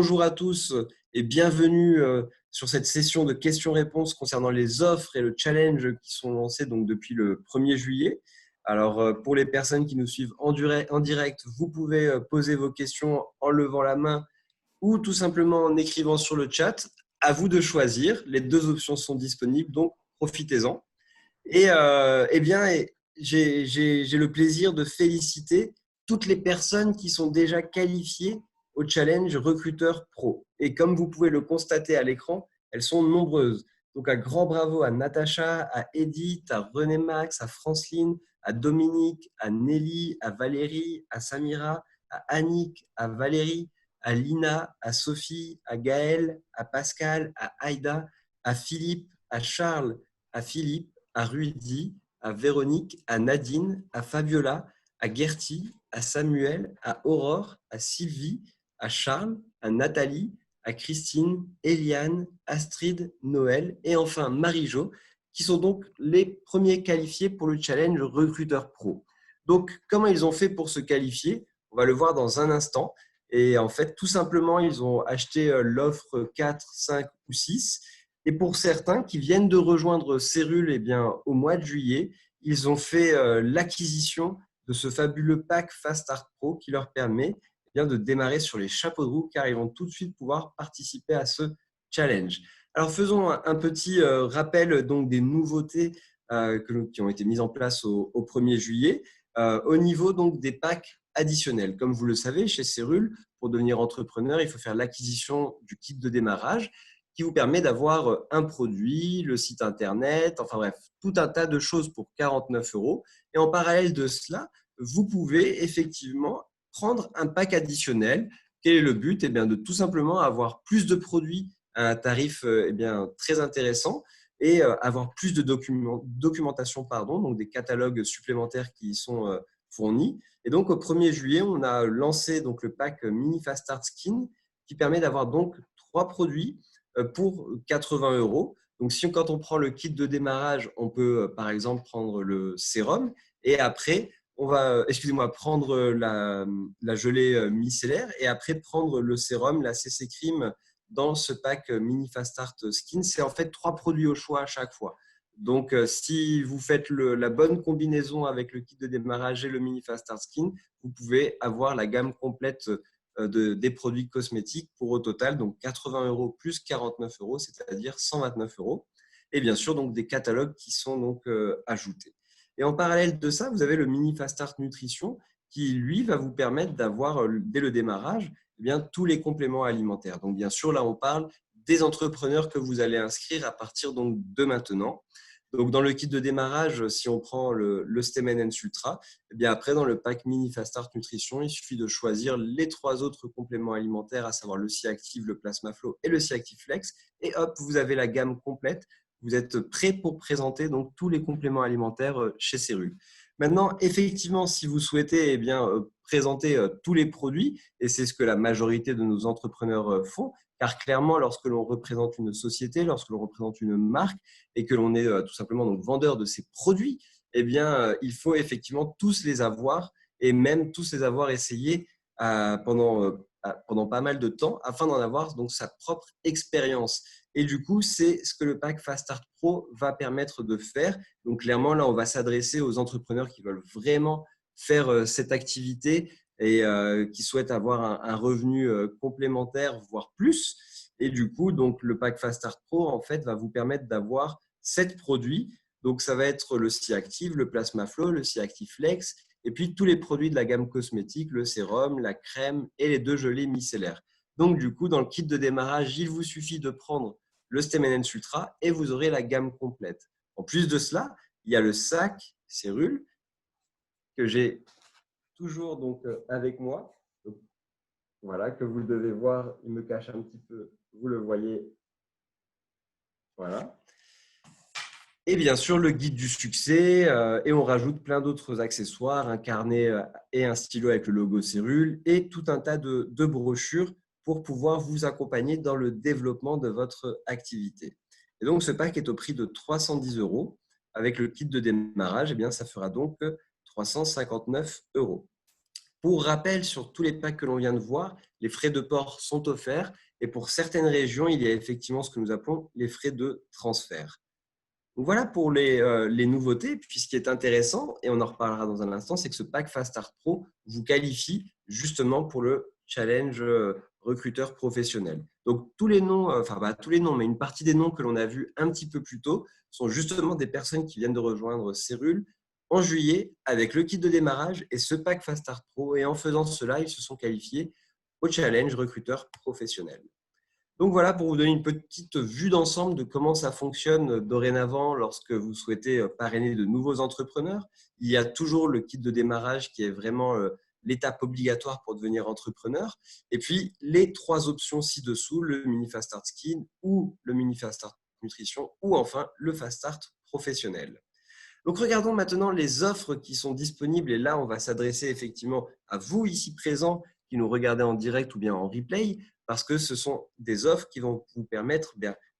bonjour à tous et bienvenue sur cette session de questions-réponses concernant les offres et le challenge qui sont lancés donc depuis le 1er juillet. Alors, pour les personnes qui nous suivent en direct, vous pouvez poser vos questions en levant la main ou tout simplement en écrivant sur le chat. À vous de choisir. Les deux options sont disponibles, donc profitez-en. Eh bien, j'ai le plaisir de féliciter toutes les personnes qui sont déjà qualifiées au challenge Recruteur Pro. Et comme vous pouvez le constater à l'écran, elles sont nombreuses. Donc, un grand bravo à Natacha, à Edith, à René Max, à Franceline, à Dominique, à Nelly, à Valérie, à Samira, à Annick, à Valérie, à Lina, à Sophie, à Gaëlle, à Pascal, à Aïda, à Philippe, à Charles, à Philippe, à Rudy, à Véronique, à Nadine, à Fabiola, à Gertie, à Samuel, à Aurore, à Sylvie, à Charles, à Nathalie, à Christine, Eliane, Astrid, Noël et enfin Marie-Jo, qui sont donc les premiers qualifiés pour le challenge Recruteur Pro. Donc, comment ils ont fait pour se qualifier? On va le voir dans un instant. Et en fait, tout simplement, ils ont acheté l'offre 4, 5 ou 6. Et pour certains qui viennent de rejoindre Cérule au mois de juillet, ils ont fait l'acquisition de ce fabuleux pack Fast Start Pro qui leur permet de démarrer sur les chapeaux de roue car ils vont tout de suite pouvoir participer à ce challenge. Alors faisons un petit rappel donc, des nouveautés qui ont été mises en place au 1er juillet au niveau donc, des packs additionnels. Comme vous le savez, chez Cérule, pour devenir entrepreneur, il faut faire l'acquisition du kit de démarrage qui vous permet d'avoir un produit, le site internet, enfin bref, tout un tas de choses pour 49 €. Et en parallèle de cela, vous pouvez effectivement prendre un pack additionnel. Quel est le but? De tout simplement avoir plus de produits à un tarif très intéressant et avoir plus de documentation, donc des catalogues supplémentaires qui sont fournis. Et donc, au 1er juillet, on a lancé donc, le pack Mini Fast Start Skin qui permet d'avoir donc 3 produits pour 80 €. Donc, quand on prend le kit de démarrage, on peut par exemple prendre le sérum et après, on va prendre la gelée micellaire et après prendre le sérum, la CC Cream dans ce pack Mini Fast Start Skin. C'est en fait 3 produits au choix à chaque fois. Donc, si vous faites la bonne combinaison avec le kit de démarrage et le Mini Fast Start Skin, vous pouvez avoir la gamme complète des produits cosmétiques pour au total donc 80 € plus 49 €, c'est-à-dire 129 €. Et bien sûr, donc, des catalogues qui sont donc ajoutés. Et en parallèle de ça, vous avez le Mini Fast Start Nutrition qui, lui, va vous permettre d'avoir, dès le démarrage, tous les compléments alimentaires. Donc, bien sûr, là, on parle des entrepreneurs que vous allez inscrire à partir donc, de maintenant. Donc, dans le kit de démarrage, si on prend le Stem Ultra, après, dans le pack Mini Fast Start Nutrition, il suffit de choisir les 3 autres compléments alimentaires, à savoir le C-Active, le Plasma Flow et le C-Active Flex. Et hop, vous avez la gamme complète. Vous êtes prêt pour présenter donc, tous les compléments alimentaires chez Cérule. Maintenant, effectivement, si vous souhaitez présenter tous les produits, et c'est ce que la majorité de nos entrepreneurs font, car clairement, lorsque l'on représente une société, lorsque l'on représente une marque et que l'on est tout simplement donc, vendeur de ces produits, il faut effectivement tous les avoir et même tous les avoir essayés pendant pas mal de temps afin d'en avoir donc, sa propre expérience. Et du coup, c'est ce que le pack Fast Start Pro va permettre de faire. Donc, clairement, là, on va s'adresser aux entrepreneurs qui veulent vraiment faire cette activité et qui souhaitent avoir un revenu complémentaire, voire plus. Et du coup, donc, le pack Fast Start Pro, en fait, va vous permettre d'avoir 7 produits. Donc, ça va être le C-Active, le Plasma Flow, le C-Active Flex, et puis tous les produits de la gamme cosmétique, le sérum, la crème et les 2 gelées micellaires. Donc, du coup, dans le kit de démarrage, il vous suffit de prendre le Stem Ultra et vous aurez la gamme complète. En plus de cela, il y a le sac Cérule que j'ai toujours donc avec moi. Donc, voilà, que vous devez voir, il me cache un petit peu, vous le voyez. Voilà. Et bien sûr, le guide du succès et on rajoute plein d'autres accessoires, un carnet et un stylo avec le logo Cérule et tout un tas de brochures pour pouvoir vous accompagner dans le développement de votre activité. Et donc, ce pack est au prix de 310 €. Avec le kit de démarrage, ça fera donc 359 €. Pour rappel, sur tous les packs que l'on vient de voir, les frais de port sont offerts et pour certaines régions, il y a effectivement ce que nous appelons les frais de transfert. Donc voilà pour les nouveautés. Puis ce qui est intéressant, et on en reparlera dans un instant, c'est que ce pack Fast Start Pro vous qualifie justement pour le challenge recruteur professionnel. Donc tous les noms, enfin pas tous les noms, mais une partie des noms que l'on a vus un petit peu plus tôt sont justement des personnes qui viennent de rejoindre Cérul en juillet avec le kit de démarrage et ce pack Fast Start Pro. Et en faisant cela, ils se sont qualifiés au challenge recruteur professionnel. Donc voilà pour vous donner une petite vue d'ensemble de comment ça fonctionne dorénavant lorsque vous souhaitez parrainer de nouveaux entrepreneurs. Il y a toujours le kit de démarrage qui est vraiment l'étape obligatoire pour devenir entrepreneur. Et puis les 3 options ci-dessous, le mini Fast Start Skin ou le mini Fast Start Nutrition ou enfin le Fast Start professionnel. Donc regardons maintenant les offres qui sont disponibles et là on va s'adresser effectivement à vous ici présents qui nous regardez en direct ou bien en replay parce que ce sont des offres qui vont vous permettre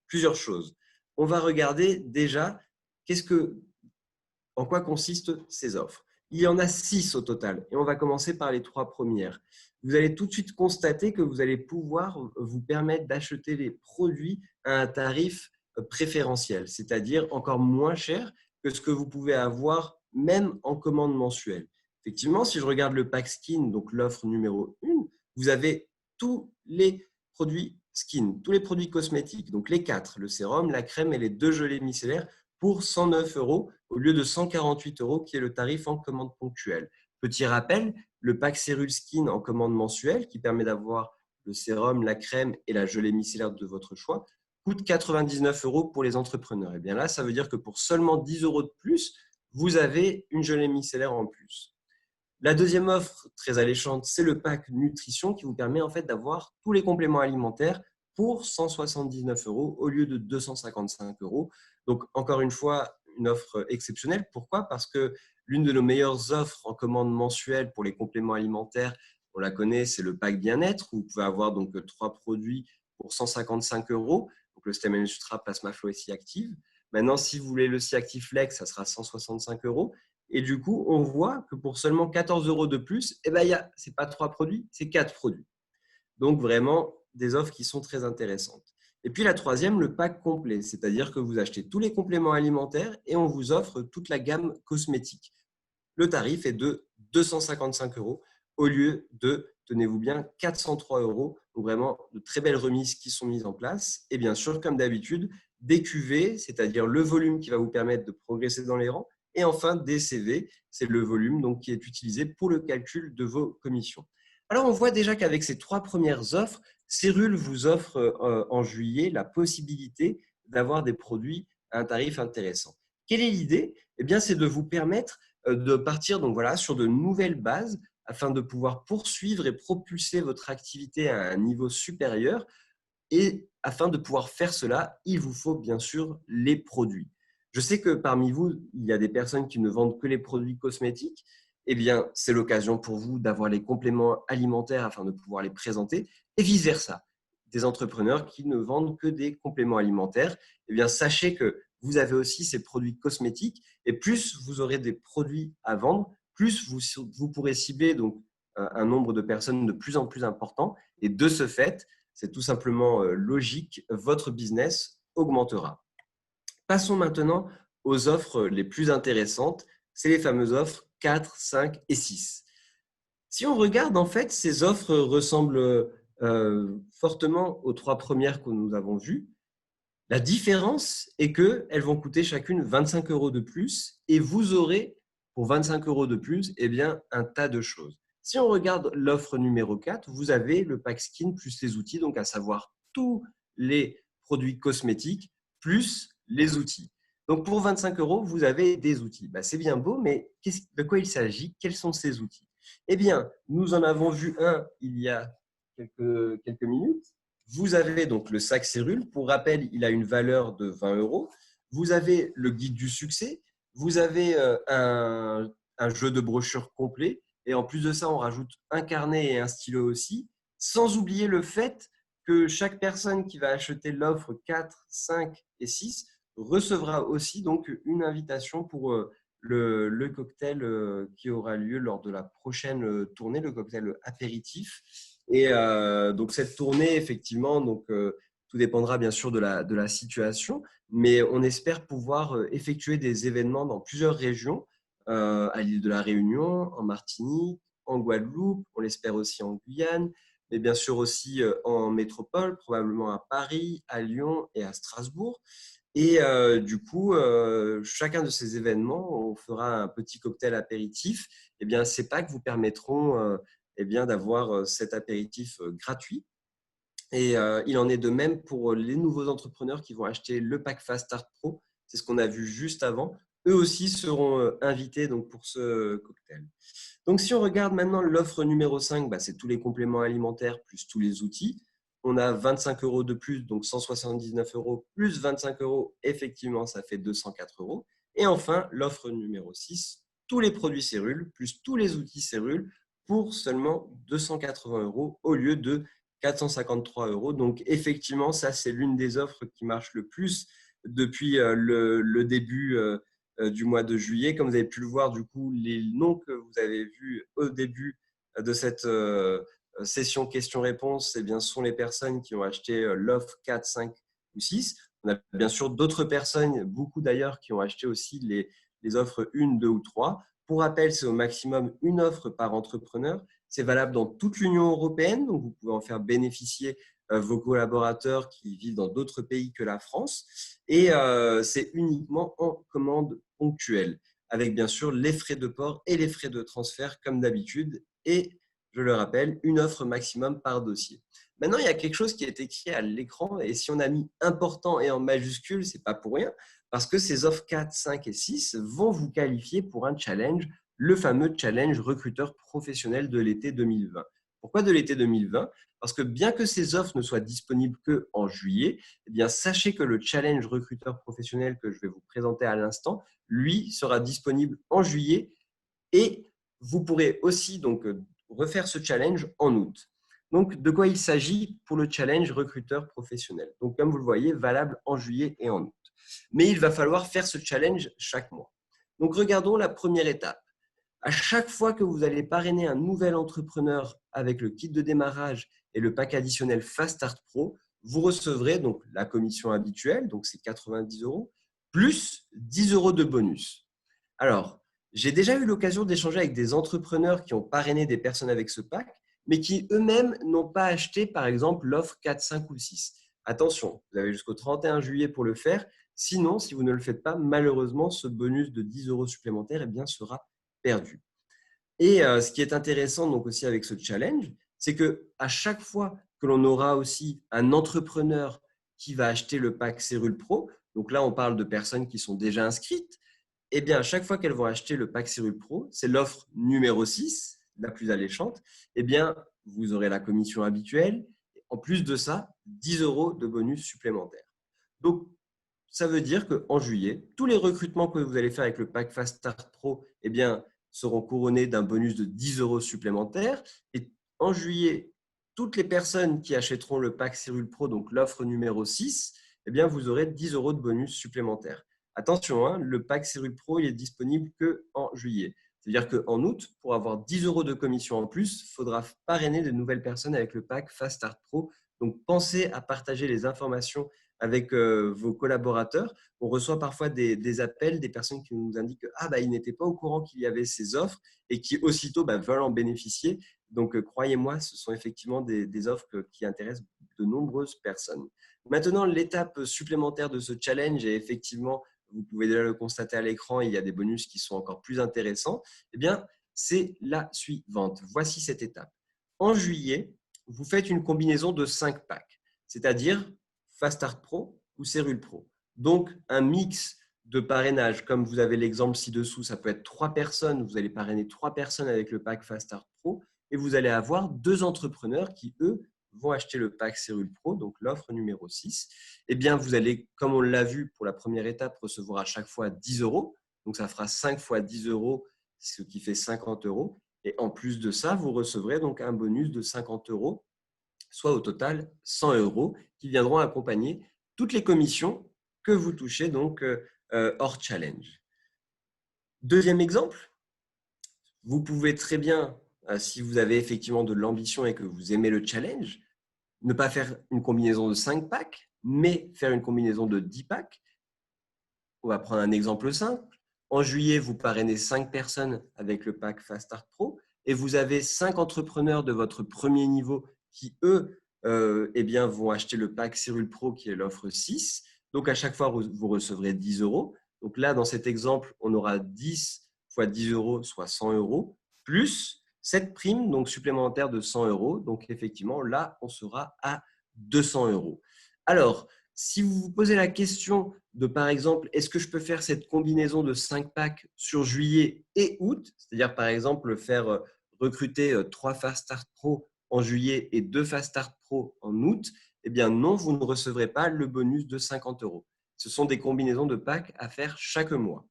plusieurs choses. On va regarder déjà en quoi consistent ces offres. Il y en a 6 au total et on va commencer par les 3 premières. Vous allez tout de suite constater que vous allez pouvoir vous permettre d'acheter les produits à un tarif préférentiel, c'est-à-dire encore moins cher que ce que vous pouvez avoir même en commande mensuelle. Effectivement, si je regarde le pack skin, donc l'offre numéro 1, vous avez tous les produits skin, tous les produits cosmétiques, donc les 4, le sérum, la crème et les 2 gelées micellaires pour 109 € au lieu de 148 € qui est le tarif en commande ponctuelle. Petit rappel, le pack Cérul Skin en commande mensuelle qui permet d'avoir le sérum, la crème et la gelée micellaire de votre choix coûte 99 € pour les entrepreneurs. Et bien là, ça veut dire que pour seulement 10 € de plus, vous avez une gelée micellaire en plus. La deuxième offre très alléchante, c'est le pack nutrition qui vous permet en fait d'avoir tous les compléments alimentaires pour 179 € au lieu de 255 €. Donc encore une fois, une offre exceptionnelle. Pourquoi? Parce que l'une de nos meilleures offres en commande mensuelle pour les compléments alimentaires, on la connaît, c'est le pack bien-être où vous pouvez avoir donc 3 produits pour 155 €. Donc le Stem Sutra, Plasma Flow et C-Active. Maintenant, si vous voulez le C-Active Flex, ça sera 165 €. Et du coup, on voit que pour seulement 14 € de plus, ce n'est pas 3 produits, c'est 4 produits. Donc, vraiment, des offres qui sont très intéressantes. Et puis, la troisième, le pack complet, c'est-à-dire que vous achetez tous les compléments alimentaires et on vous offre toute la gamme cosmétique. Le tarif est de 255 € au lieu de, tenez-vous bien, 403 €. Donc, vraiment, de très belles remises qui sont mises en place. Et bien sûr, comme d'habitude, des QV, c'est-à-dire le volume qui va vous permettre de progresser dans les rangs. Et enfin, des CV, c'est le volume donc, qui est utilisé pour le calcul de vos commissions. Alors, on voit déjà qu'avec ces 3 premières offres, Cérul vous offre en juillet la possibilité d'avoir des produits à un tarif intéressant. Quelle est l'idée? Eh bien, c'est de vous permettre de partir donc, voilà, sur de nouvelles bases afin de pouvoir poursuivre et propulser votre activité à un niveau supérieur. Et afin de pouvoir faire cela, il vous faut bien sûr les produits. Je sais que parmi vous, il y a des personnes qui ne vendent que les produits cosmétiques. Eh bien, c'est l'occasion pour vous d'avoir les compléments alimentaires afin de pouvoir les présenter et vice-versa. Des entrepreneurs qui ne vendent que des compléments alimentaires, eh bien, sachez que vous avez aussi ces produits cosmétiques et plus vous aurez des produits à vendre, plus vous pourrez cibler donc, un nombre de personnes de plus en plus important et de ce fait, c'est tout simplement logique, votre business augmentera. Passons maintenant aux offres les plus intéressantes. C'est les fameuses offres 4, 5 et 6. Si on regarde, en fait, ces offres ressemblent fortement aux 3 premières que nous avons vues. La différence est qu'elles vont coûter chacune 25 € de plus et vous aurez pour 25 € de plus eh bien, un tas de choses. Si on regarde l'offre numéro 4, vous avez le pack skin plus les outils, donc à savoir tous les produits cosmétiques plus les outils. Donc pour 25 €, vous avez des outils. C'est bien beau, mais de quoi il s'agit? Quels sont ces outils? Eh bien, nous en avons vu un il y a quelques minutes. Vous avez donc le sac Cérul. Pour rappel, il a une valeur de 20 €. Vous avez le guide du succès. Vous avez un jeu de brochure complet. Et en plus de ça, on rajoute un carnet et un stylo aussi. Sans oublier le fait que chaque personne qui va acheter l'offre 4, 5 et 6 recevra aussi donc une invitation pour le cocktail qui aura lieu lors de la prochaine tournée, le cocktail apéritif. Et donc, cette tournée, effectivement, donc, tout dépendra bien sûr de la situation, mais on espère pouvoir effectuer des événements dans plusieurs régions, à l'île de la Réunion, en Martinique, en Guadeloupe, on l'espère aussi en Guyane, mais bien sûr aussi en métropole, probablement à Paris, à Lyon et à Strasbourg. Et du coup, chacun de ces événements, on fera un petit cocktail apéritif. Eh bien, ces packs vous permettront eh bien, d'avoir cet apéritif gratuit. Et il en est de même pour les nouveaux entrepreneurs qui vont acheter le pack Fast Start Pro. C'est ce qu'on a vu juste avant. Eux aussi seront invités donc, pour ce cocktail. Donc, si on regarde maintenant l'offre numéro 5, bah, c'est tous les compléments alimentaires plus tous les outils. On a 25 euros de plus, donc 179 euros plus 25 euros. Effectivement, ça fait 204 euros. Et enfin, l'offre numéro 6, tous les produits cellules plus tous les outils cellules pour seulement 280 euros au lieu de 453 euros. Donc, effectivement, ça, c'est l'une des offres qui marche le plus depuis le début du mois de juillet. Comme vous avez pu le voir, du coup, les noms que vous avez vus au début de cette session questions-réponses, eh bien, sont les personnes qui ont acheté l'offre 4, 5 ou 6. On a bien sûr d'autres personnes, beaucoup d'ailleurs, qui ont acheté aussi les offres 1, 2 ou 3. Pour rappel, c'est au maximum une offre par entrepreneur. C'est valable dans toute l'Union européenne, donc vous pouvez en faire bénéficier vos collaborateurs qui vivent dans d'autres pays que la France. Et c'est uniquement en commande ponctuelle, avec bien sûr les frais de port et les frais de transfert comme d'habitude. Et je le rappelle, une offre maximum par dossier. Maintenant, il y a quelque chose qui est écrit à l'écran et si on a mis important et en majuscule, ce n'est pas pour rien parce que ces offres 4, 5 et 6 vont vous qualifier pour un challenge, le fameux challenge recruteur professionnel de l'été 2020. Pourquoi de l'été 2020 ? Parce que bien que ces offres ne soient disponibles qu'en juillet, eh bien, sachez que le challenge recruteur professionnel que je vais vous présenter à l'instant, lui, sera disponible en juillet et vous pourrez aussi donc refaire ce challenge en août. Donc, de quoi il s'agit pour le challenge recruteur professionnel? Donc, comme vous le voyez, valable en juillet et en août. Mais il va falloir faire ce challenge chaque mois. Donc, regardons la première étape. À chaque fois que vous allez parrainer un nouvel entrepreneur avec le kit de démarrage et le pack additionnel Fast Start Pro, vous recevrez donc la commission habituelle, donc c'est 90 euros, plus 10 euros de bonus. Alors, j'ai déjà eu l'occasion d'échanger avec des entrepreneurs qui ont parrainé des personnes avec ce pack, mais qui eux-mêmes n'ont pas acheté, par exemple, l'offre 4, 5 ou 6. Attention, vous avez jusqu'au 31 juillet pour le faire. Sinon, si vous ne le faites pas, malheureusement, ce bonus de 10 euros supplémentaires sera perdu. Et ce qui est intéressant donc aussi avec ce challenge, c'est que à chaque fois que l'on aura aussi un entrepreneur qui va acheter le pack Cérule Pro, donc là on parle de personnes qui sont déjà inscrites, eh bien à chaque fois qu'elles vont acheter le pack Cérule Pro, c'est l'offre numéro 6, la plus alléchante, eh bien vous aurez la commission habituelle, en plus de ça, 10 euros de bonus supplémentaire. Donc ça veut dire qu'en juillet, tous les recrutements que vous allez faire avec le pack Fast Start Pro eh bien, seront couronnés d'un bonus de 10 euros supplémentaires. Et en juillet, toutes les personnes qui achèteront le pack Cérule Pro, donc l'offre numéro 6, eh bien, vous aurez 10 euros de bonus supplémentaires. Attention, hein, le pack Cérule Pro il est disponible qu'en juillet. C'est-à-dire qu'en août, pour avoir 10 euros de commission en plus, il faudra parrainer de nouvelles personnes avec le pack Fast Start Pro. Donc, pensez à partager les informations avec vos collaborateurs. On reçoit parfois des appels, des personnes qui nous indiquent qu'ils n'étaient pas au courant qu'il y avait ces offres et qui aussitôt veulent en bénéficier. Donc, croyez-moi, ce sont effectivement des offres qui intéressent de nombreuses personnes. Maintenant, l'étape supplémentaire de ce challenge, et effectivement, vous pouvez déjà le constater à l'écran, il y a des bonus qui sont encore plus intéressants, eh bien, c'est la suivante. Voici cette étape. En juillet, vous faites une combinaison de 5 packs, c'est-à-dire Fast Start Pro ou Cérule Pro. Donc, un mix de parrainage, comme vous avez l'exemple ci-dessous, ça peut être 3 personnes, vous allez parrainer 3 personnes avec le pack Fast Start Pro et vous allez avoir 2 entrepreneurs qui, eux, vont acheter le pack Cérule Pro, donc l'offre numéro 6. Eh bien, vous allez, comme on l'a vu pour la première étape, recevoir à chaque fois 10 euros. Donc, ça fera 5 fois 10 euros, ce qui fait 50 euros. Et en plus de ça, vous recevrez donc un bonus de 50 euros, soit au total 100 euros qui viendront accompagner toutes les commissions que vous touchez donc hors challenge. Deuxième exemple, vous pouvez très bien, si vous avez effectivement de l'ambition et que vous aimez le challenge, ne pas faire une combinaison de 5 packs, mais faire une combinaison de 10 packs. On va prendre un exemple simple. En juillet, vous parrainez 5 personnes avec le pack Fast Start Pro et vous avez 5 entrepreneurs de votre premier niveau qui, eux, eh bien, vont acheter le pack Cyril Pro qui est l'offre 6. Donc, à chaque fois, vous recevrez 10 euros. Donc là, dans cet exemple, on aura 10 fois 10 euros, soit 100 euros, plus cette prime donc supplémentaire de 100 euros. Donc, effectivement, là, on sera à 200 euros. Alors, si vous vous posez la question de, par exemple, est-ce que je peux faire cette combinaison de 5 packs sur juillet et août, c'est-à-dire, par exemple, faire recruter 3 Fast Start Pro en juillet et 2 Fast Start Pro en août, eh bien non, vous ne recevrez pas le bonus de 50 euros. Ce sont des combinaisons de packs à faire chaque mois.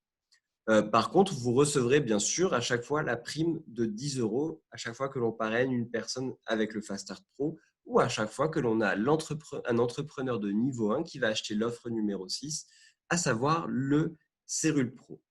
Par contre, vous recevrez bien sûr à chaque fois la prime de 10 euros à chaque fois que l'on parraine une personne avec le Fast Start Pro ou à chaque fois que l'on a un entrepreneur de niveau 1 qui va acheter l'offre numéro 6, à savoir le Cérul Pro.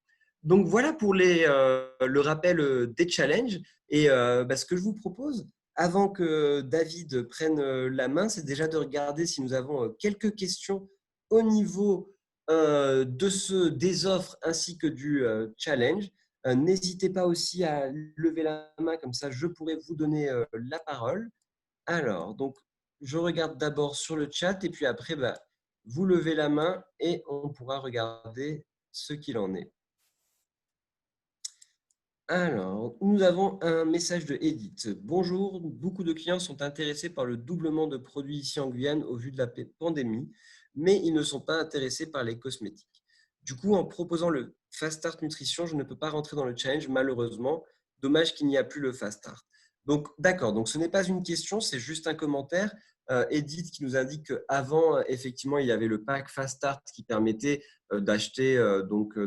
Donc voilà pour le rappel des challenges. Et ce que je vous propose, avant que David prenne la main, c'est déjà de regarder si nous avons quelques questions au niveau des offres ainsi que du challenge. N'hésitez pas aussi à lever la main, comme ça je pourrai vous donner la parole. Alors, donc, je regarde d'abord sur le chat et puis après, vous levez la main et on pourra regarder ce qu'il en est. Alors, nous avons un message de Edith. Bonjour, beaucoup de clients sont intéressés par le doublement de produits ici en Guyane au vu de la pandémie, mais ils ne sont pas intéressés par les cosmétiques. Du coup, en proposant le Fast Start Nutrition, je ne peux pas rentrer dans le challenge, malheureusement. Dommage qu'il n'y a plus le Fast Start. Donc, d'accord, donc ce n'est pas une question, c'est juste un commentaire. Edith qui nous indique qu'avant, effectivement, il y avait le pack Fast Start qui permettait d'acheter,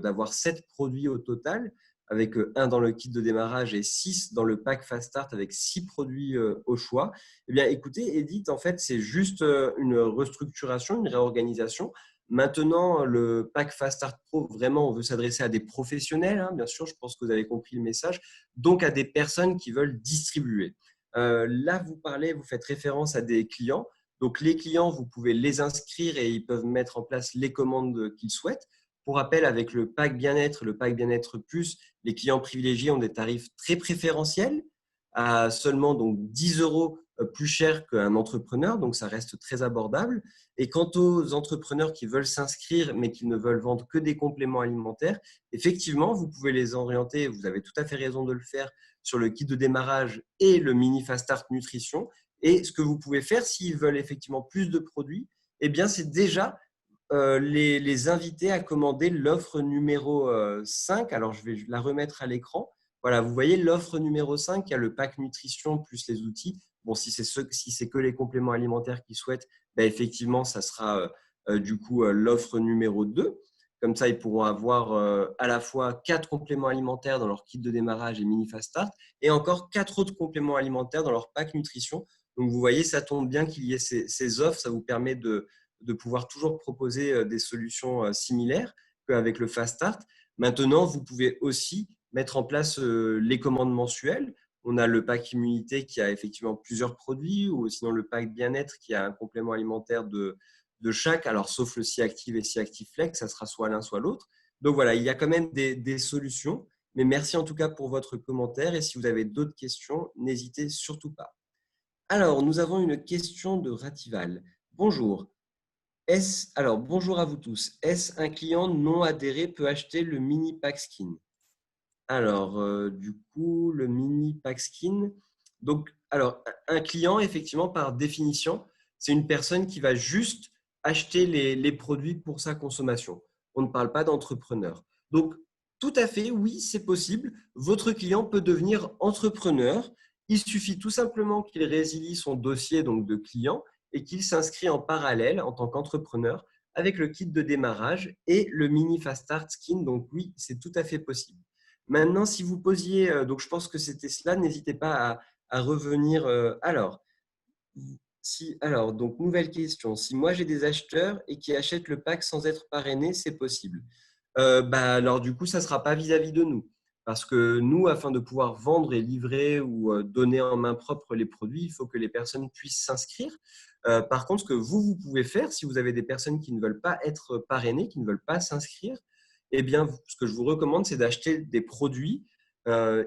d'avoir 7 produits au total avec 1 dans le kit de démarrage et 6 dans le pack Fast Start avec 6 produits au choix. Eh bien, écoutez, Edith, en fait, c'est juste une restructuration, une réorganisation. Maintenant, le pack Fast Start Pro, vraiment, on veut s'adresser à des professionnels, hein, bien sûr, je pense que vous avez compris le message, donc à des personnes qui veulent distribuer. Là, vous faites référence à des clients. Donc, les clients, vous pouvez les inscrire et ils peuvent mettre en place les commandes qu'ils souhaitent. Pour rappel, avec le pack bien-être, le pack bien-être plus, les clients privilégiés ont des tarifs très préférentiels à seulement donc 10 euros plus cher qu'un entrepreneur, donc ça reste très abordable. Et quant aux entrepreneurs qui veulent s'inscrire mais qui ne veulent vendre que des compléments alimentaires, effectivement, vous pouvez les orienter, vous avez tout à fait raison de le faire, sur le kit de démarrage et le mini Fast Start Nutrition. Et ce que vous pouvez faire s'ils veulent effectivement plus de produits, eh bien, c'est déjà les inviter à commander l'offre numéro 5. Alors, je vais la remettre à l'écran. Voilà, vous voyez l'offre numéro 5, il y a le pack nutrition plus les outils. Bon, si c'est que les compléments alimentaires qu'ils souhaitent, effectivement, ça sera du coup l'offre numéro 2. Comme ça, ils pourront avoir à la fois 4 compléments alimentaires dans leur kit de démarrage et mini fast start et encore 4 autres compléments alimentaires dans leur pack nutrition. Donc, vous voyez, ça tombe bien qu'il y ait ces offres. Ça vous permet de pouvoir toujours proposer des solutions similaires qu'avec le Fast Start. Maintenant, vous pouvez aussi mettre en place les commandes mensuelles. On a le pack immunité qui a effectivement plusieurs produits ou sinon le pack bien-être qui a un complément alimentaire de chaque. Alors, sauf le Si-Active et Si-Active Flex, ça sera soit l'un soit l'autre. Donc voilà, il y a quand même des solutions. Mais merci en tout cas pour votre commentaire. Et si vous avez d'autres questions, n'hésitez surtout pas. Alors, nous avons une question de Ratival. Bonjour. Alors, bonjour à vous tous. Est-ce un client non adhéré peut acheter le mini pack skin? Alors, du coup, le mini pack skin. Donc, alors, un client, effectivement, par définition, c'est une personne qui va juste acheter les produits pour sa consommation. On ne parle pas d'entrepreneur. Donc, tout à fait, oui, c'est possible. Votre client peut devenir entrepreneur. Il suffit tout simplement qu'il résilie son dossier donc, de client et qu'il s'inscrit en parallèle en tant qu'entrepreneur avec le kit de démarrage et le mini Fast Start Skin. Donc, oui, c'est tout à fait possible. Maintenant, si vous posiez, donc je pense que c'était cela, n'hésitez pas à revenir. Alors, donc nouvelle question. Si moi j'ai des acheteurs et qui achètent le pack sans être parrainé, c'est possible. Alors du coup, ça ne sera pas vis-à-vis de nous. Parce que nous, afin de pouvoir vendre et livrer ou donner en main propre les produits, il faut que les personnes puissent s'inscrire. Par contre, ce que vous pouvez faire, si vous avez des personnes qui ne veulent pas être parrainées, qui ne veulent pas s'inscrire, eh bien, ce que je vous recommande, c'est d'acheter des produits,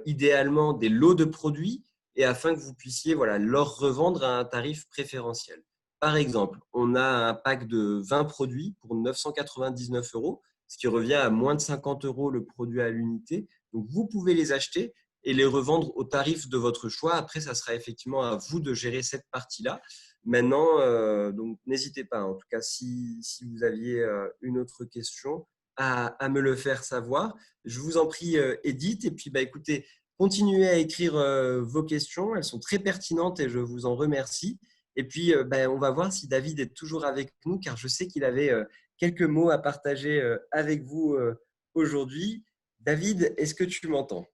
idéalement des lots de produits, et afin que vous puissiez leur revendre à un tarif préférentiel. Par exemple, on a un pack de 20 produits pour 999 euros, ce qui revient à moins de 50 euros le produit à l'unité. Donc, vous pouvez les acheter et les revendre au tarif de votre choix. Après, ça sera effectivement à vous de gérer cette partie-là. Maintenant, donc n'hésitez pas, en tout cas, si vous aviez une autre question, à me le faire savoir. Je vous en prie, Edith. Et puis, écoutez, continuez à écrire vos questions. Elles sont très pertinentes et je vous en remercie. Et puis, on va voir si David est toujours avec nous, car je sais qu'il avait quelques mots à partager avec vous aujourd'hui. David, est-ce que tu m'entends?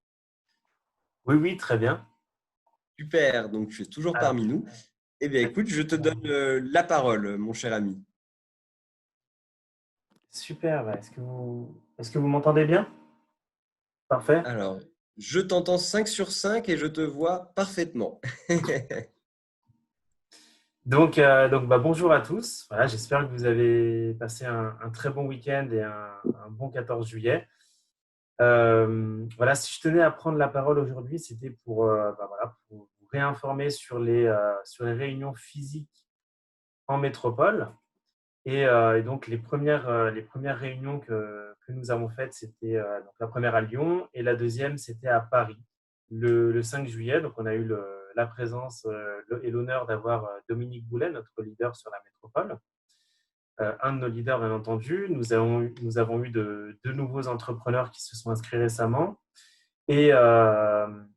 Oui, oui, très bien. Super, donc tu es toujours Alors, parmi nous. Eh bien, écoute, je te donne la parole, mon cher ami. super. Est-ce que vous m'entendez bien? Parfait. Alors, je t'entends 5 sur 5 et je te vois parfaitement. Donc, bonjour à tous. Voilà, j'espère que vous avez passé un très bon week-end et un bon 14 juillet. Voilà, si je tenais à prendre la parole aujourd'hui, c'était pour vous réinformer sur les réunions physiques en métropole. Et donc, les premières réunions que nous avons faites, c'était donc la première à Lyon et la deuxième, c'était à Paris le 5 juillet. Donc, on a eu la présence et l'honneur d'avoir Dominique Boulet, notre leader sur la métropole. Un de nos leaders, bien entendu. Nous avons eu de nouveaux entrepreneurs qui se sont inscrits récemment. Et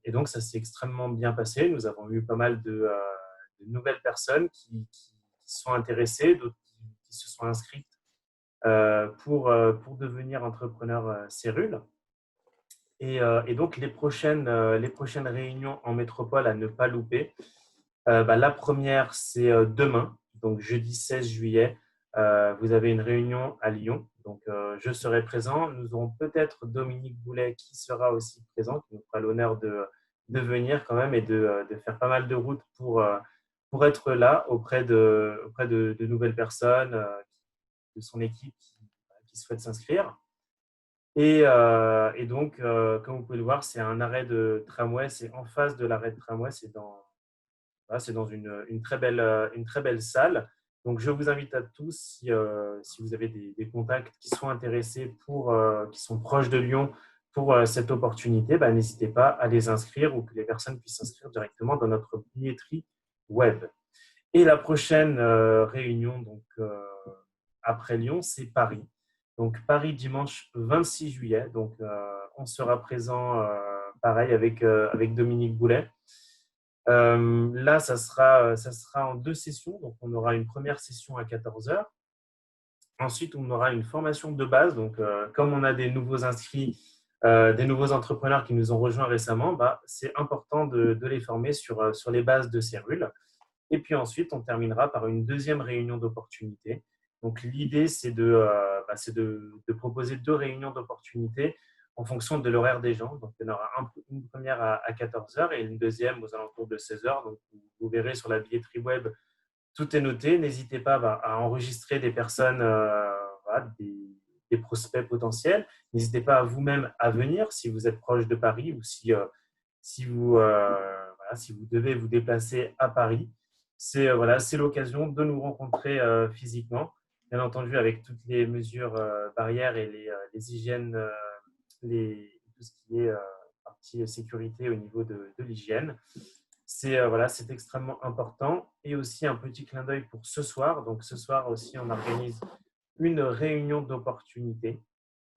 donc, ça s'est extrêmement bien passé. Nous avons eu pas mal de nouvelles personnes qui sont intéressées, d'autres qui se sont inscrites pour devenir entrepreneur Cérule. Et donc, les prochaines réunions en métropole à ne pas louper. La première, c'est demain, donc jeudi 16 juillet. Vous avez une réunion à Lyon. Donc, je serai présent. Nous aurons peut-être Dominique Boulet qui sera aussi présent, qui nous fera l'honneur de venir quand même et de faire pas mal de routes pour être là auprès de nouvelles personnes, de son équipe qui souhaitent s'inscrire. Et donc, comme vous pouvez le voir, c'est un arrêt de tramway. C'est en face de l'arrêt de tramway. C'est dans une très belle salle. Donc, je vous invite à tous, si vous avez des contacts qui sont intéressés, qui sont proches de Lyon pour cette opportunité, n'hésitez pas à les inscrire ou que les personnes puissent s'inscrire directement dans notre billetterie web. Et la prochaine réunion, donc, après Lyon, c'est Paris. Donc, Paris, dimanche 26 juillet. Donc, on sera présent, pareil, avec Dominique Boulet. Là, ça sera en deux sessions. Donc, on aura une première session à 14 heures. Ensuite, on aura une formation de base. Donc, comme on a des nouveaux inscrits, des nouveaux entrepreneurs qui nous ont rejoints récemment, c'est important de les former sur les bases de Cérule. Et puis ensuite, on terminera par une deuxième réunion d'opportunités. Donc, l'idée, c'est de proposer deux réunions d'opportunités en fonction de l'horaire des gens. Donc, il y en aura une première à 14 heures et une deuxième aux alentours de 16 heures. Donc, vous verrez sur la billetterie web, tout est noté. N'hésitez pas à enregistrer des personnes, des prospects potentiels. N'hésitez pas à vous-même à venir si vous êtes proche de Paris ou si vous devez vous déplacer à Paris. C'est l'occasion de nous rencontrer physiquement, bien entendu avec toutes les mesures barrières et les hygiènes, tout ce qui est partie sécurité au niveau de l'hygiène. C'est extrêmement important. Et aussi un petit clin d'œil pour ce soir. Donc ce soir aussi, on organise une réunion d'opportunités.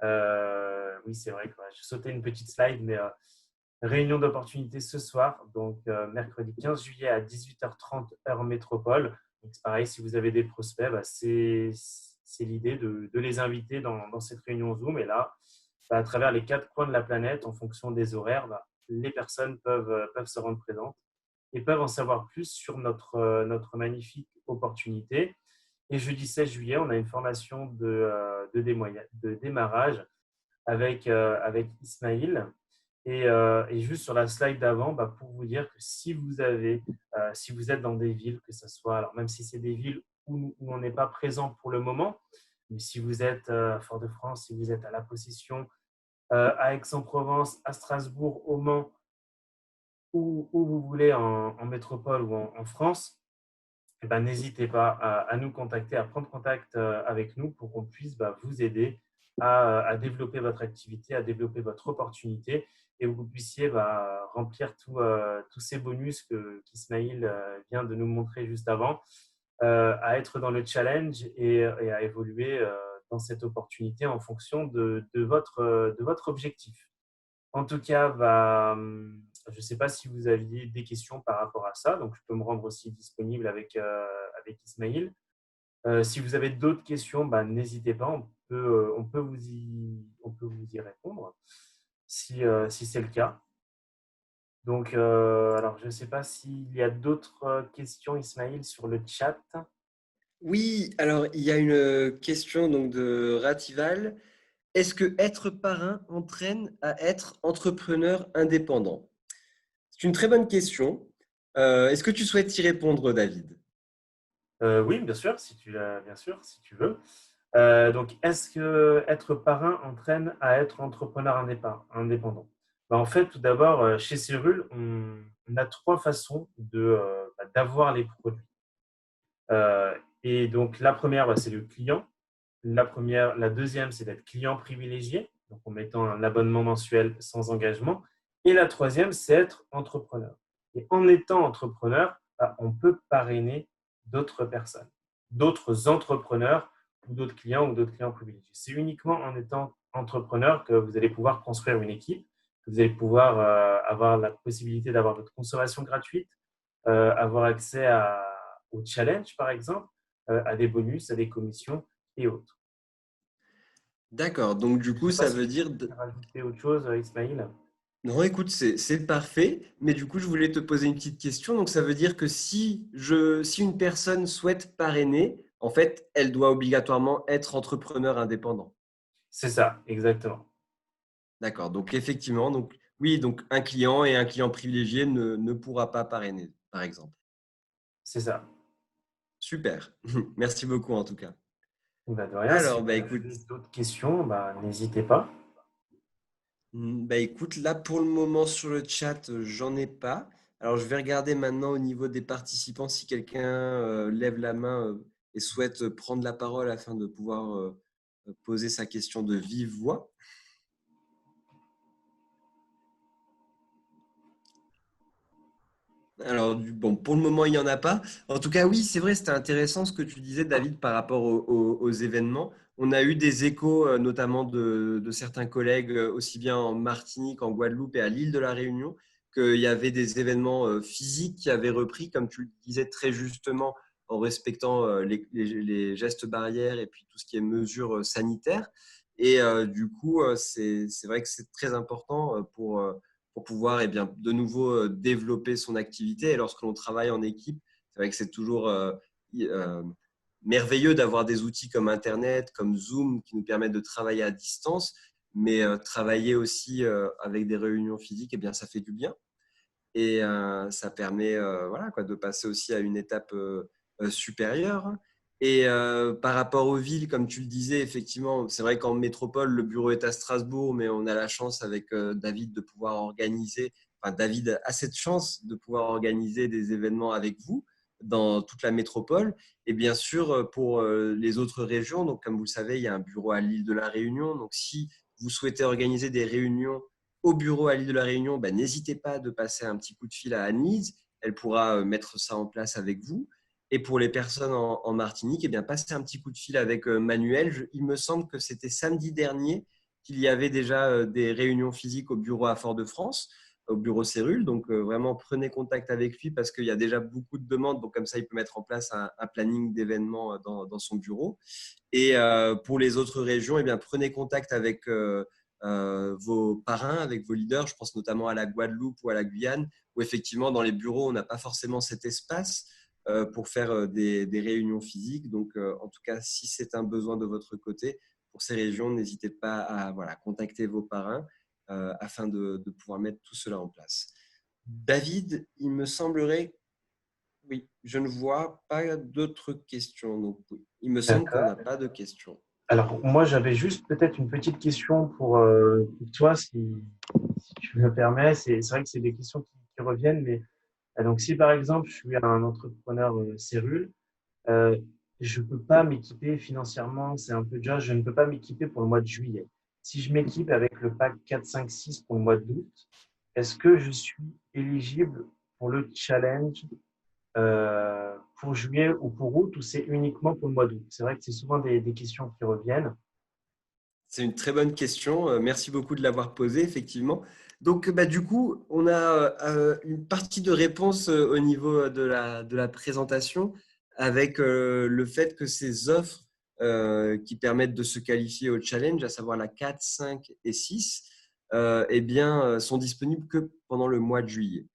Oui, c'est vrai que j'ai sauté une petite slide, mais réunion d'opportunités ce soir, donc mercredi 15 juillet à 18h30 heure métropole. Donc, c'est pareil, si vous avez des prospects, c'est l'idée de les inviter dans cette réunion Zoom. Et là, à travers les quatre coins de la planète, en fonction des horaires, les personnes peuvent se rendre présentes et peuvent en savoir plus sur notre magnifique opportunité. Et jeudi 16 juillet, on a une formation de démarrage avec Ismail. Et juste sur la slide d'avant, pour vous dire que si vous êtes dans des villes, que ce soit, alors même si c'est des villes où on n'est pas présent pour le moment, mais si vous êtes à Fort-de-France, si vous êtes à La Possession, à Aix-en-Provence, à Strasbourg, au Mans, où vous voulez en métropole ou en France, eh ben, n'hésitez pas à nous contacter, à prendre contact avec nous pour qu'on puisse vous aider à développer votre activité, à développer votre opportunité et que vous puissiez remplir tous ces bonus qu'Ismaïl vient de nous montrer juste avant, à être dans le challenge et à évoluer dans cette opportunité en fonction de votre objectif. En tout cas, je ne sais pas si vous aviez des questions par rapport à ça, donc je peux me rendre aussi disponible avec Ismaïl. Si vous avez d'autres questions, n'hésitez pas, on peut vous y répondre si c'est le cas. Donc, alors je ne sais pas s'il y a d'autres questions, Ismaïl, sur le chat. Oui, alors il y a une question donc de Ratival. Est-ce que être parrain entraîne à être entrepreneur indépendant? C'est une très bonne question. Est-ce que tu souhaites y répondre, David? Oui, bien sûr, si tu veux. Donc, est-ce que être parrain entraîne à être entrepreneur indépendant? En fait, tout d'abord, chez Cyril, on a trois façons d'avoir les produits. Et donc, la première, c'est le client. La deuxième, c'est d'être client privilégié, donc en mettant un abonnement mensuel sans engagement. Et la troisième, c'est être entrepreneur. Et en étant entrepreneur, on peut parrainer d'autres personnes, d'autres entrepreneurs ou d'autres clients privilégiés. C'est uniquement en étant entrepreneur que vous allez pouvoir construire une équipe, que vous allez pouvoir avoir la possibilité d'avoir votre consommation gratuite, avoir accès au challenge, par exemple, à des bonus, à des commissions et autres. D'accord, donc du Je ne coup, sais pas ça si veut tu dire… veux rajouter autre chose, Ismaïl. Non, écoute, c'est parfait, mais du coup, je voulais te poser une petite question. Donc, ça veut dire que si une personne souhaite parrainer, en fait, elle doit obligatoirement être entrepreneur indépendant. C'est ça, exactement. D'accord, donc effectivement, donc, oui, donc un client et un client privilégié ne pourra pas parrainer, par exemple. C'est ça. Super, merci beaucoup en tout cas. De rien, si Alors, vous bah écoute, avez d'autres questions, n'hésitez pas. bah écoute, là pour le moment sur le chat, j'en ai pas. Alors, je vais regarder maintenant au niveau des participants si quelqu'un lève la main et souhaite prendre la parole afin de pouvoir poser sa question de vive voix. Alors, bon, pour le moment, il n'y en a pas. En tout cas, oui, c'est vrai, c'était intéressant ce que tu disais, David, par rapport aux événements. On a eu des échos, notamment de certains collègues, aussi bien en Martinique, en Guadeloupe et à l'île de la Réunion, qu'il y avait des événements physiques qui avaient repris, comme tu le disais très justement, en respectant les gestes barrières et puis tout ce qui est mesures sanitaires. Et du coup, c'est vrai que c'est très important pour pouvoir de nouveau développer son activité. Et lorsque l'on travaille en équipe, c'est vrai que c'est toujours euh, merveilleux d'avoir des outils comme Internet, comme Zoom, qui nous permettent de travailler à distance, mais travailler aussi avec des réunions physiques, ça fait du bien. Et ça permet voilà, quoi, de passer aussi à une étape supérieure. Et par rapport aux villes, comme tu le disais, effectivement, c'est vrai qu'en métropole, le bureau est à Strasbourg, mais on a la chance avec David de pouvoir organiser, enfin David a cette chance de pouvoir organiser des événements avec vous dans toute la métropole. Et bien sûr, pour les autres régions, donc comme vous le savez, il y a un bureau à l'île de la Réunion. Donc si vous souhaitez organiser des réunions au bureau à l'île de la Réunion, n'hésitez pas de passer un petit coup de fil à Anise. Elle pourra mettre ça en place avec vous. Et pour les personnes en Martinique, passez un petit coup de fil avec Manuel. Il me semble que c'était samedi dernier qu'il y avait déjà des réunions physiques au bureau à Fort-de-France, au bureau Cérule. Donc, vraiment, prenez contact avec lui parce qu'il y a déjà beaucoup de demandes. Donc, comme ça, il peut mettre en place un planning d'événements dans son bureau. Et pour les autres régions, prenez contact avec vos parrains, avec vos leaders. Je pense notamment à la Guadeloupe ou à la Guyane, où effectivement, dans les bureaux, on n'a pas forcément cet espace pour faire des réunions physiques. Donc, en tout cas, si c'est un besoin de votre côté, pour ces régions, n'hésitez pas à contacter vos parrains afin de pouvoir mettre tout cela en place. David, il me semblerait, oui, je ne vois pas d'autres questions. Donc, oui, il me semble qu'on D'accord. n'a pas de questions. Alors, moi, j'avais juste peut-être une petite question pour toi, si tu me permets. C'est vrai que c'est des questions qui reviennent, mais donc si par exemple, je suis un entrepreneur cellule, euh, je ne peux pas m'équiper financièrement, c'est un peu déjà, je ne peux pas m'équiper pour le mois de juillet. Si je m'équipe avec le pack 4, 5, 6 pour le mois d'août, est-ce que je suis éligible pour le challenge pour juillet ou pour août, ou c'est uniquement pour le mois d'août? C'est vrai que c'est souvent des questions qui reviennent. C'est une très bonne question. Merci beaucoup de l'avoir posée, effectivement. Donc, du coup, on a une partie de réponse au niveau de la présentation avec le fait que ces offres qui permettent de se qualifier au challenge, à savoir la 4, 5 et 6, eh bien, sont disponibles que pendant le mois de juillet.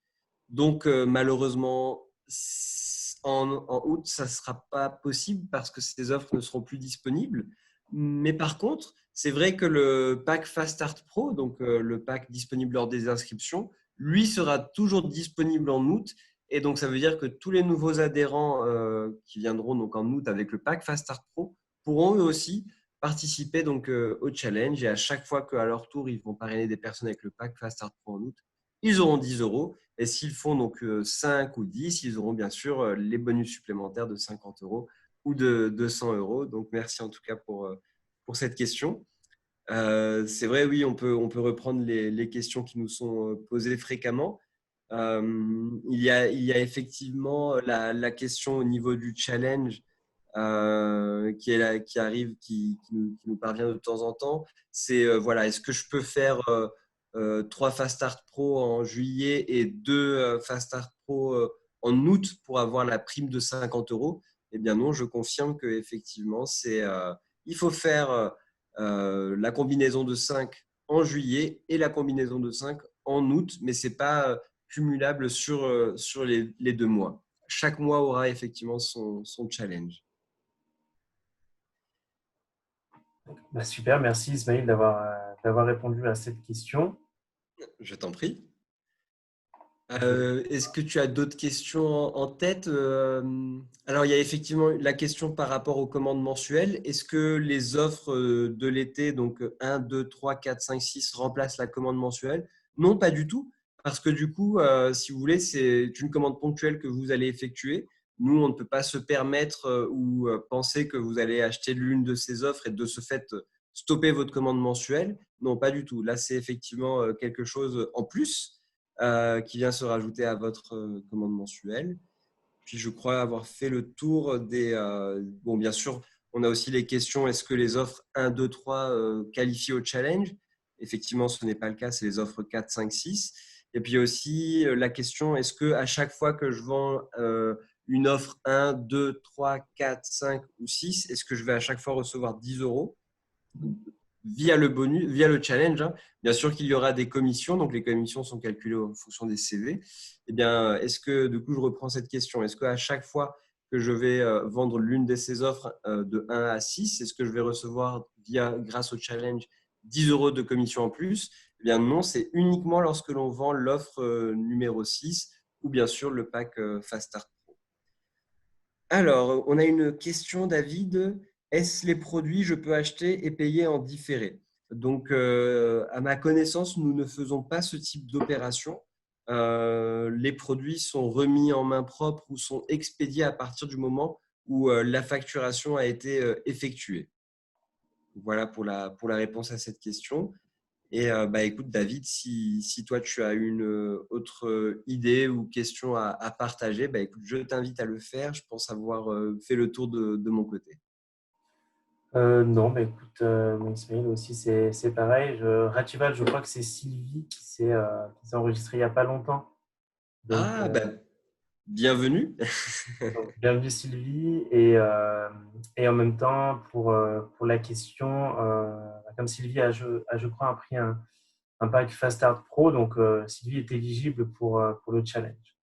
Donc, malheureusement, en août, ça ne sera pas possible parce que ces offres ne seront plus disponibles. Mais par contre, c'est vrai que le pack Fast Start Pro, donc le pack disponible lors des inscriptions, lui sera toujours disponible en août. Et donc, ça veut dire que tous les nouveaux adhérents qui viendront donc en août avec le pack Fast Start Pro pourront eux aussi participer donc, au challenge. Et à chaque fois qu'à leur tour, ils vont parrainer des personnes avec le pack Fast Start Pro en août, ils auront 10 euros. Et s'ils font donc 5 ou 10, ils auront bien sûr les bonus supplémentaires de 50 euros ou de 200 euros. Donc, merci en tout cas pour cette question. C'est vrai, oui, on peut reprendre les questions qui nous sont posées fréquemment. Il y a effectivement la question au niveau du challenge qui arrive, qui nous parvient de temps en temps. C'est voilà, est-ce que je peux faire 3 Fast Start Pro en juillet et 2 Fast Start Pro en août pour avoir la prime de 50 euros? Eh bien non, je confirme qu'effectivement, il faut faire la combinaison de 5 en juillet et la combinaison de 5 en août, mais ce n'est pas cumulable sur les 2 mois. Chaque mois aura effectivement son challenge. Super, merci Ismaël d'avoir répondu à cette question. Je t'en prie. Est-ce que tu as d'autres questions en tête? Alors, il y a effectivement la question par rapport aux commandes mensuelles. Est-ce que les offres de l'été, donc 1, 2, 3, 4, 5, 6, remplacent la commande mensuelle? Non, pas du tout. Parce que du coup, si vous voulez, c'est une commande ponctuelle que vous allez effectuer. Nous, on ne peut pas se permettre ou penser que vous allez acheter l'une de ces offres et de ce fait stopper votre commande mensuelle. Non, pas du tout. Là, c'est effectivement quelque chose en plus qui vient se rajouter à votre commande mensuelle. Puis je crois avoir fait le tour des… bon, bien sûr, on a aussi les questions, est-ce que les offres 1, 2, 3 qualifient au challenge? Effectivement, ce n'est pas le cas, c'est les offres 4, 5, 6. Et puis aussi la question, est-ce qu'à chaque fois que je vends une offre 1, 2, 3, 4, 5 ou 6, est-ce que je vais à chaque fois recevoir 10 euros via le bonus, via le challenge, hein. Bien sûr qu'il y aura des commissions, donc les commissions sont calculées en fonction des CV. Eh bien, est-ce que, du coup, je reprends cette question, est-ce qu'à chaque fois que je vais vendre l'une de ces offres de 1 à 6, est-ce que je vais recevoir, grâce au challenge, 10 euros de commission en plus? Eh bien, non, c'est uniquement lorsque l'on vend l'offre numéro 6 ou bien sûr le pack Fast Start Pro. Alors, on a une question, David. Est-ce les produits que je peux acheter et payer en différé? Donc, à ma connaissance, nous ne faisons pas ce type d'opération. Les produits sont remis en main propre ou sont expédiés à partir du moment où la facturation a été effectuée. Voilà pour la réponse à cette question. Et écoute, David, si toi tu as une autre idée ou question à partager, écoute, je t'invite à le faire. Je pense avoir fait le tour de mon côté. Non, écoute, mon Ismaël aussi, c'est pareil. Ratival, je crois que c'est Sylvie qui s'est enregistrée il n'y a pas longtemps. Donc, Ah, bienvenue. bienvenue Sylvie. Et en même temps, pour la question, comme Sylvie je crois, a pris un pack Fast Start Pro, donc Sylvie est éligible pour le challenge.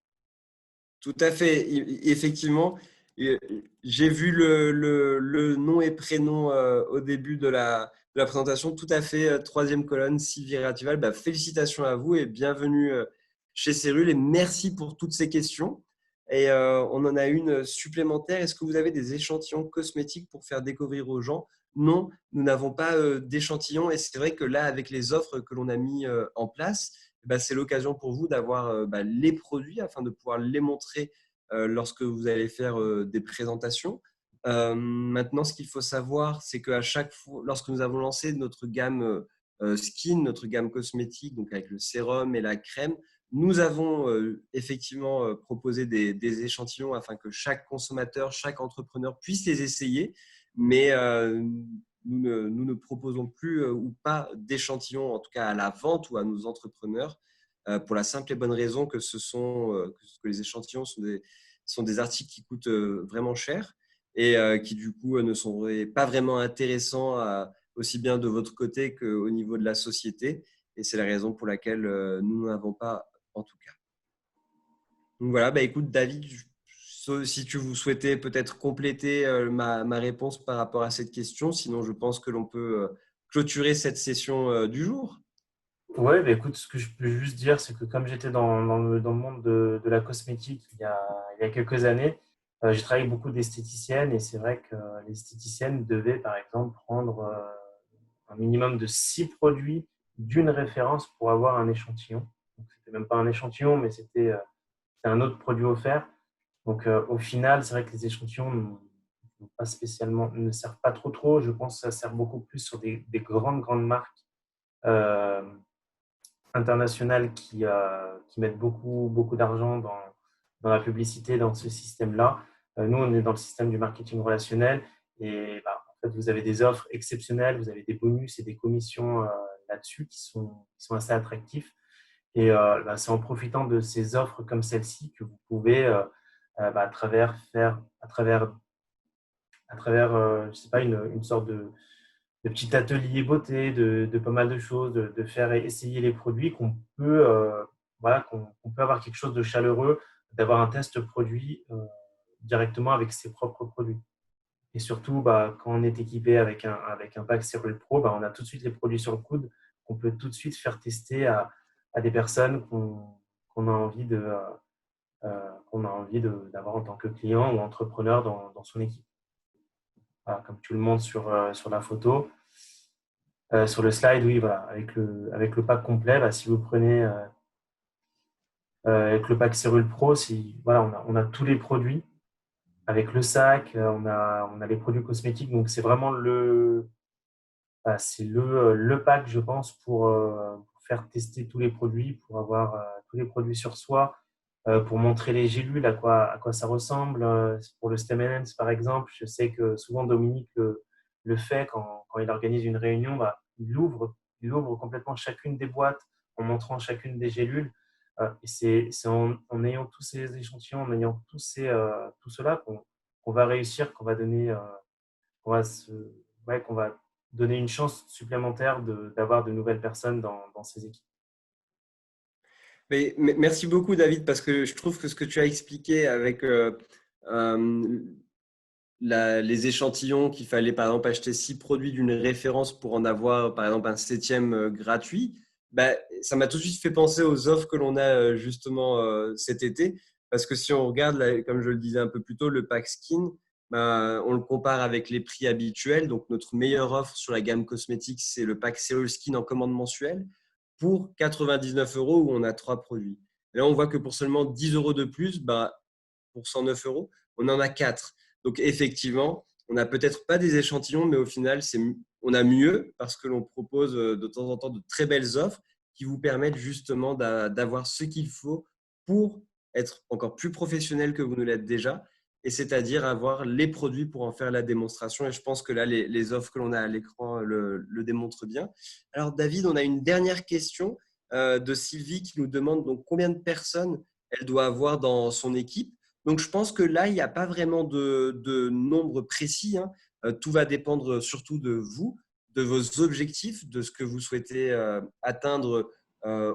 Tout à fait. Effectivement, J'ai vu le nom et prénom au début de la présentation. Tout à fait, troisième colonne, Sylvie Ratival. Bah, félicitations à vous et bienvenue chez Cérule. Et merci pour toutes ces questions. Et on en a une supplémentaire. Est-ce que vous avez des échantillons cosmétiques pour faire découvrir aux gens? Non, nous n'avons pas d'échantillons. Et c'est vrai que là, avec les offres que l'on a mis en place, bah, c'est l'occasion pour vous d'avoir bah, les produits afin de pouvoir les montrer lorsque vous allez faire des présentations. Maintenant, ce qu'il faut savoir, c'est qu'à chaque fois, lorsque nous avons lancé notre gamme skin, notre gamme cosmétique, donc avec le sérum et la crème, nous avons effectivement proposé des échantillons afin que chaque consommateur, chaque entrepreneur puisse les essayer, mais nous ne proposons plus ou pas d'échantillons, en tout cas à la vente ou à nos entrepreneurs, pour la simple et bonne raison que que les échantillons sont des articles qui coûtent vraiment cher et qui du coup ne sont pas vraiment intéressants aussi bien de votre côté qu'au niveau de la société. Et c'est la raison pour laquelle nous n'avons pas en tout cas. Donc voilà, bah écoute David, si tu vous souhaitais peut-être compléter ma réponse par rapport à cette question, sinon je pense que l'on peut clôturer cette session du jour. Ouais, bah, écoute, ce que je peux juste dire, c'est que comme j'étais dans le monde de la cosmétique il y a quelques années, j'ai travaillé avec beaucoup d'esthéticiennes et c'est vrai que les esthéticiennes devaient, par exemple, prendre un minimum de 6 produits d'une référence pour avoir un échantillon. Donc, c'était même pas un échantillon, mais c'était un autre produit offert. Donc, au final, c'est vrai que les échantillons n'ont pas spécialement, ne servent pas trop. Je pense que ça sert beaucoup plus sur des grandes marques euh, internationales qui mettent beaucoup d'argent dans la publicité, dans ce système-là. Nous, on est dans le système du marketing relationnel et bah, en fait, vous avez des offres exceptionnelles, vous avez des bonus et des commissions là-dessus qui sont assez attractifs. Et bah, c'est en profitant de ces offres comme celle-ci que vous pouvez, bah, à travers je sais pas, une sorte de petit atelier beauté, de pas mal de choses, de faire essayer les produits voilà, qu'on peut avoir quelque chose de chaleureux, d'avoir un test produit directement avec ses propres produits. Et surtout, bah, quand on est équipé avec un pack Cyril Pro, bah, on a tout de suite les produits sur le coude qu'on peut tout de suite faire tester à des personnes qu'on a envie d'avoir en tant que client ou entrepreneur dans son équipe. Voilà, comme tu le montres sur la photo. Sur le slide, oui, voilà, avec le pack complet, bah, si vous prenez avec le pack Cyril Pro, voilà, on a tous les produits avec le sac, on a les produits cosmétiques, donc c'est vraiment c'est le pack, je pense, pour faire tester tous les produits, pour avoir tous les produits sur soi, pour montrer les gélules, à quoi ça ressemble. Pour le Stem Enhance, par exemple, je sais que souvent Dominique le fait quand il organise une réunion, bah, il ouvre complètement chacune des boîtes en montrant chacune des gélules. Et c'est en ayant tous ces échantillons, en ayant tout cela qu'on va réussir, qu'on va se, ouais, qu'on va donner une chance supplémentaire d'avoir de nouvelles personnes dans ces équipes. Mais merci beaucoup, David, parce que je trouve que ce que tu as expliqué avec euh, les échantillons, qu'il fallait par exemple acheter 6 produits d'une référence pour en avoir par exemple un septième gratuit, bah, ça m'a tout de suite fait penser aux offres que l'on a justement cet été. Parce que si on regarde, là, comme je le disais un peu plus tôt, le pack skin, bah, on le compare avec les prix habituels. Donc notre meilleure offre sur la gamme cosmétique, c'est le pack Serial Skin en commande mensuelle pour 99 euros où on a 3 produits. Et là, on voit que pour seulement 10 euros de plus, bah, pour 109 euros, on en a 4. Donc effectivement, on n'a peut-être pas des échantillons, mais au final, on a mieux parce que l'on propose de temps en temps de très belles offres qui vous permettent justement d'avoir ce qu'il faut pour être encore plus professionnel que vous ne l'êtes déjà, et c'est-à-dire avoir les produits pour en faire la démonstration. Et je pense que là, les offres que l'on a à l'écran le démontrent bien. Alors David, on a une dernière question de Sylvie qui nous demande donc combien de personnes elle doit avoir dans son équipe. Donc, je pense que là, il n'y a pas vraiment de nombre précis, hein. Tout va dépendre surtout de vous, de vos objectifs, de ce que vous souhaitez atteindre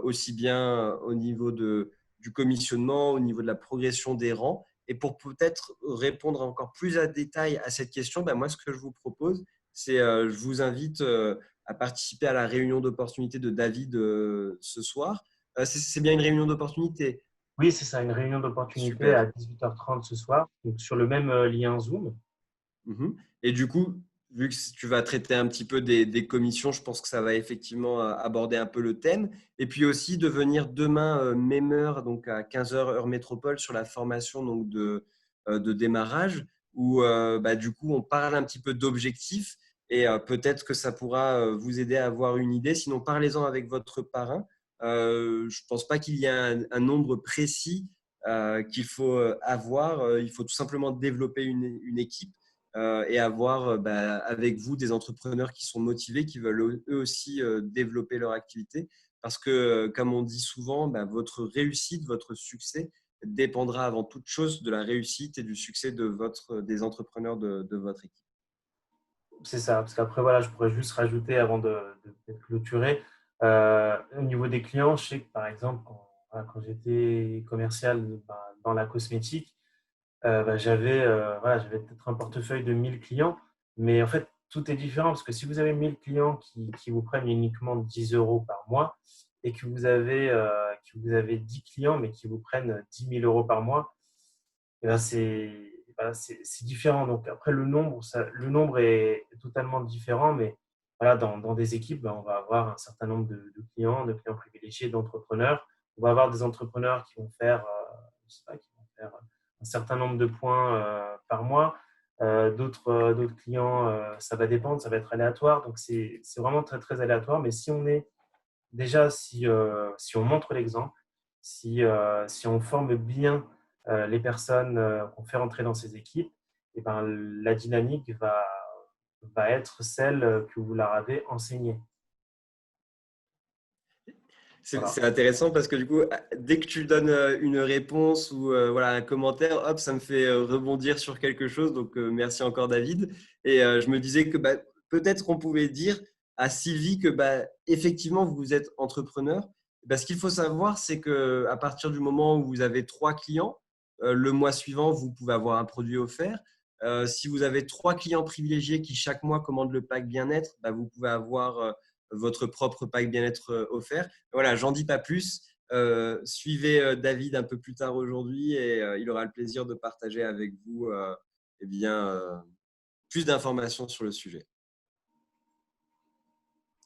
aussi bien au niveau du commissionnement, au niveau de la progression des rangs Et pour peut-être répondre encore plus à détail à cette question, moi, ce que je vous propose, c'est je vous invite à participer à la réunion d'opportunité de David ce soir. C'est bien une réunion d'opportunité. Oui, c'est ça, une réunion d'opportunité Super. à 18h30 ce soir, donc sur le même lien Zoom. Mhm. Et du coup, vu que tu vas traiter un petit peu des commissions, je pense que ça va effectivement aborder un peu le thème. Et puis aussi de venir demain, même heure, donc à 15 heures heure métropole, sur la formation donc de démarrage, où du coup, on parle un petit peu d'objectifs et peut-être que ça pourra vous aider à avoir une idée. Sinon, parlez-en avec votre parrain. Je ne pense pas qu'il y ait un nombre précis qu'il faut avoir. Il faut tout simplement développer une équipe et avoir avec vous des entrepreneurs qui sont motivés, qui veulent eux aussi développer leur activité. Parce que, comme on dit souvent, votre réussite, votre succès dépendra avant toute chose de la réussite et du succès des entrepreneurs de votre équipe. C'est ça, parce qu'après, voilà, je pourrais juste rajouter avant de clôturer. Au niveau des clients, je sais que par exemple, quand j'étais commercial dans la cosmétique, j'avais peut-être un portefeuille de 1000 clients, mais en fait, tout est différent parce que si vous avez 1000 clients qui vous prennent uniquement 10 euros par mois et que vous avez 10 clients mais qui vous prennent 10 000 euros par mois, eh ben, c'est différent. Donc après, le nombre est totalement différent, mais voilà, dans des équipes, on va avoir un certain nombre de clients privilégiés, d'entrepreneurs. On va avoir des entrepreneurs qui vont faire, je sais pas, qui vont faire un certain nombre de points par mois. D'autres clients, ça va dépendre, ça va être aléatoire. Donc c'est vraiment très, très aléatoire. Mais si on montre l'exemple, si on forme bien les personnes qu'on fait rentrer dans ces équipes, et ben, la dynamique va être celle que vous leur avez enseignée. Voilà. C'est intéressant parce que du coup, dès que tu donnes une réponse ou voilà, un commentaire, hop, ça me fait rebondir sur quelque chose. Donc, merci encore, David. Et je me disais que peut-être qu'on pouvait dire à Sylvie que effectivement, vous êtes entrepreneur. Ce qu'il faut savoir, c'est qu'à partir du moment où vous avez 3 clients, le mois suivant, vous pouvez avoir un produit offert. Si vous avez 3 clients privilégiés qui chaque mois commandent le pack bien-être, vous pouvez avoir votre propre pack bien-être offert. Voilà, j'en dis pas plus. Suivez David un peu plus tard aujourd'hui et il aura le plaisir de partager avec vous eh bien, plus d'informations sur le sujet.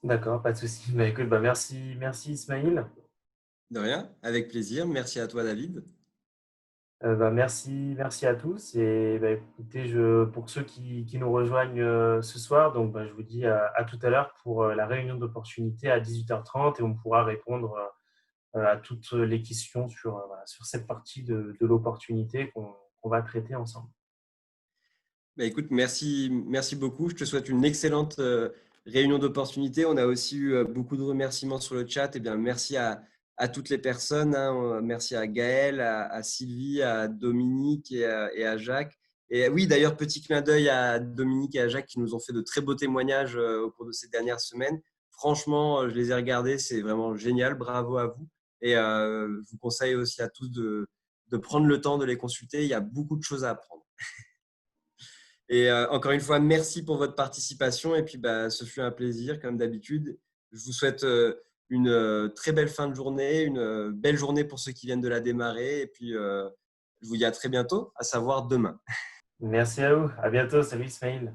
D'accord, pas de souci. Écoute, merci Ismail. De rien, avec plaisir. Merci à toi, David. Merci à tous. Et écoutez, pour ceux qui nous rejoignent ce soir, donc je vous dis à tout à l'heure pour la réunion d'opportunité à 18h30 et on pourra répondre à toutes les questions sur cette partie de l'opportunité qu'on va traiter ensemble. Écoute, merci beaucoup. Je te souhaite une excellente réunion d'opportunités. On a aussi eu beaucoup de remerciements sur le chat. Merci à toutes les personnes, hein. Merci à Gaël, à Sylvie, à Dominique et à Jacques. Et oui, d'ailleurs, petit clin d'œil à Dominique et à Jacques qui nous ont fait de très beaux témoignages au cours de ces dernières semaines. Franchement, je les ai regardés. C'est vraiment génial. Bravo à vous. Et je vous conseille aussi à tous de prendre le temps de les consulter. Il y a beaucoup de choses à apprendre. Et encore une fois, merci pour votre participation. Et puis, ce fut un plaisir, comme d'habitude. Je vous souhaite une très belle fin de journée, une belle journée pour ceux qui viennent de la démarrer. Et puis, je vous dis à très bientôt, à savoir demain. Merci à vous. À bientôt. Salut Ismail.